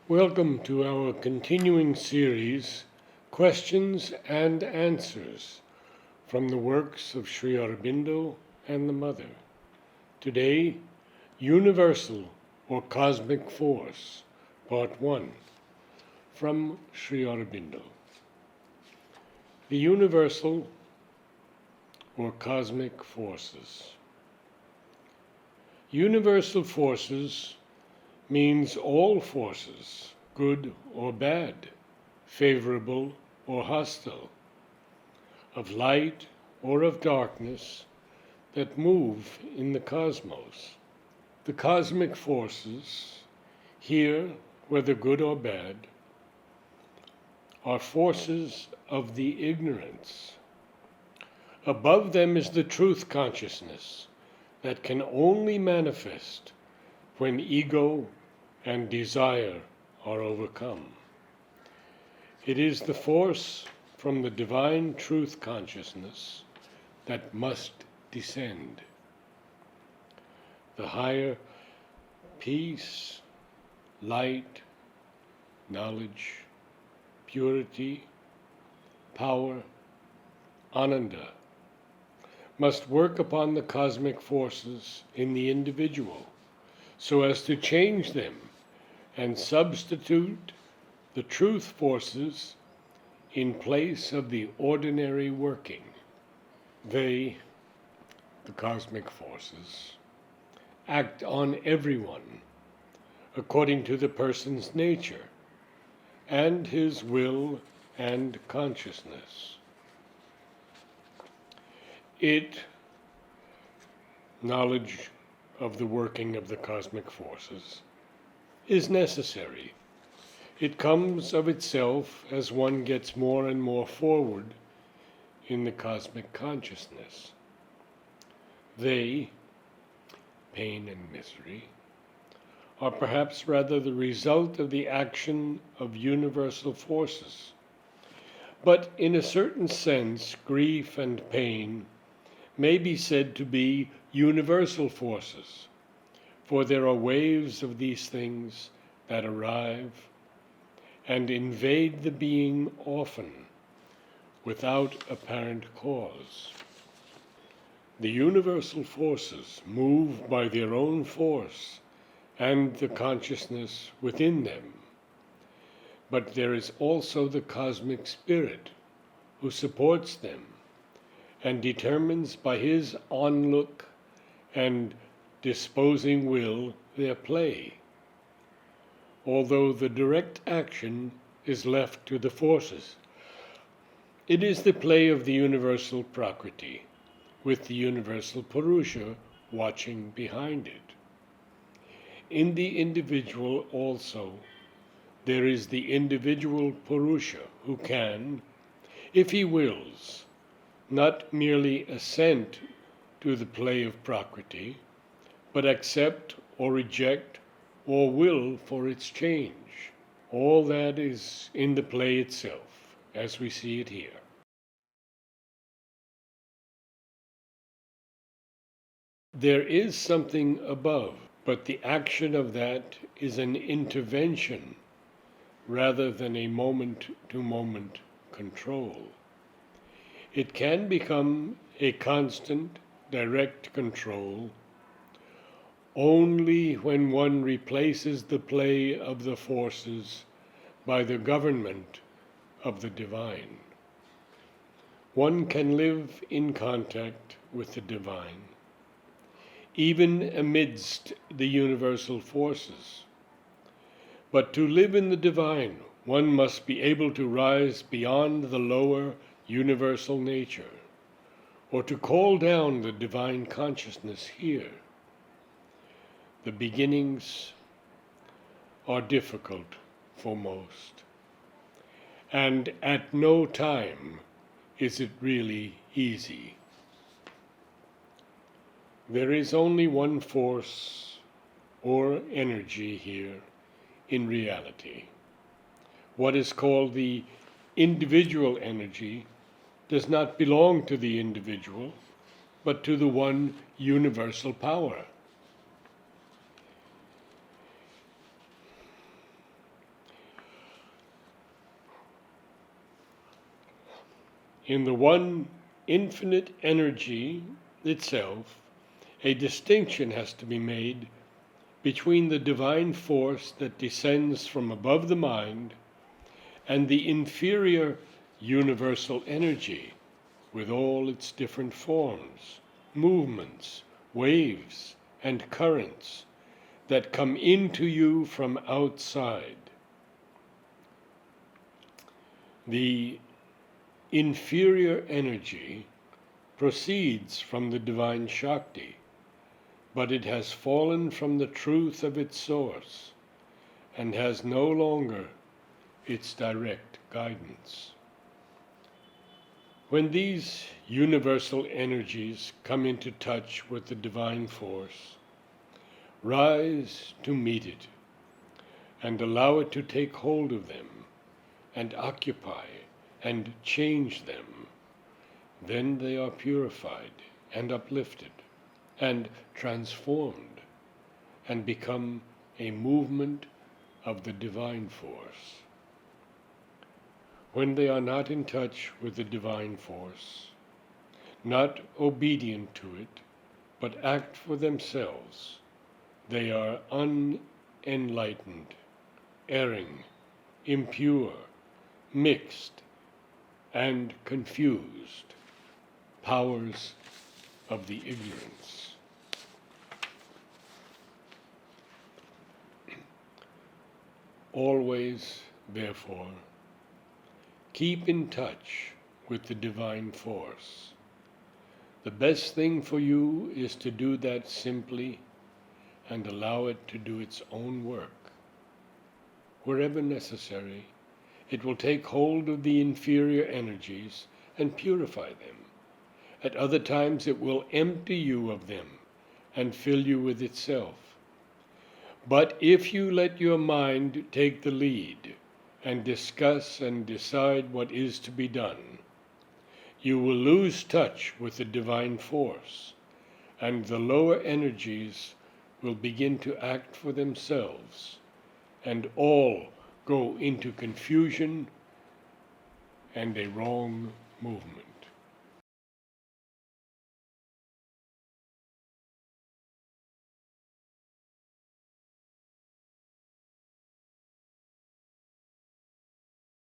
Welcome to our continuing series, Questions and Answers, from the works of Sri Aurobindo and the Mother. Today, Universal or Cosmic Force, Part 1, from Sri Aurobindo. The universal or cosmic forces. Universal forces means all forces, good or bad, favorable or hostile, of light or of darkness, that move in the cosmos. The cosmic forces, here, whether good or bad, are forces of the ignorance. Above them is the truth consciousness that can only manifest when ego and desire are overcome. It is the force from the divine truth consciousness that must descend. The higher peace, light, knowledge, purity, power, ananda, must work upon the cosmic forces in the individual so as to change them and substitute the truth forces in place of the ordinary working. They, the cosmic forces, act on everyone according to the person's nature and his will and consciousness. Knowledge of the working of the cosmic forces, is necessary. It comes of itself as one gets more and more forward in the cosmic consciousness. They, pain and misery, are perhaps rather the result of the action of universal forces. But in a certain sense, grief and pain may be said to be universal forces, for there are waves of these things that arrive and invade the being often without apparent cause. The universal forces move by their own force and the consciousness within them, but there is also the cosmic spirit who supports them and determines by his onlook and disposing will their play, although the direct action is left to the forces. It is the play of the universal Prakriti, with the universal Purusha watching behind it. In the individual also, there is the individual Purusha who can, if he wills, not merely assent to the play of Prakriti, but accept or reject or will for its change. All that is in the play itself, as we see it here. There is something above, but the action of that is an intervention rather than a moment-to-moment control. It can become a constant, direct control only when one replaces the play of the forces by the government of the divine. One can live in contact with the divine, even amidst the universal forces. But to live in the divine, one must be able to rise beyond the lower universal nature, or to call down the divine consciousness here. The beginnings are difficult for most, and at no time is it really easy. There is only one force or energy here in reality. What is called the individual energy does not belong to the individual, but to the one universal power. In the one infinite energy itself, a distinction has to be made between the divine force that descends from above the mind and the inferior universal energy with all its different forms, movements, waves, and currents that come into you from outside. The inferior energy proceeds from the divine Shakti, but it has fallen from the truth of its source and has no longer its direct guidance. When these universal energies come into touch with the divine force, rise to meet it and allow it to take hold of them and occupy and change them. Then they are purified and uplifted and transformed and become a movement of the divine force. When they are not in touch with the divine force, not obedient to it, but act for themselves, they are unenlightened, erring, impure, mixed, and confused, powers of the ignorance. Always, therefore, keep in touch with the divine force. The best thing for you is to do that simply and allow it to do its own work. Wherever necessary, it will take hold of the inferior energies and purify them. At other times it will empty you of them and fill you with itself. But if you let your mind take the lead and discuss and decide what is to be done, you will lose touch with the divine force, and the lower energies will begin to act for themselves, and all go into confusion and a wrong movement.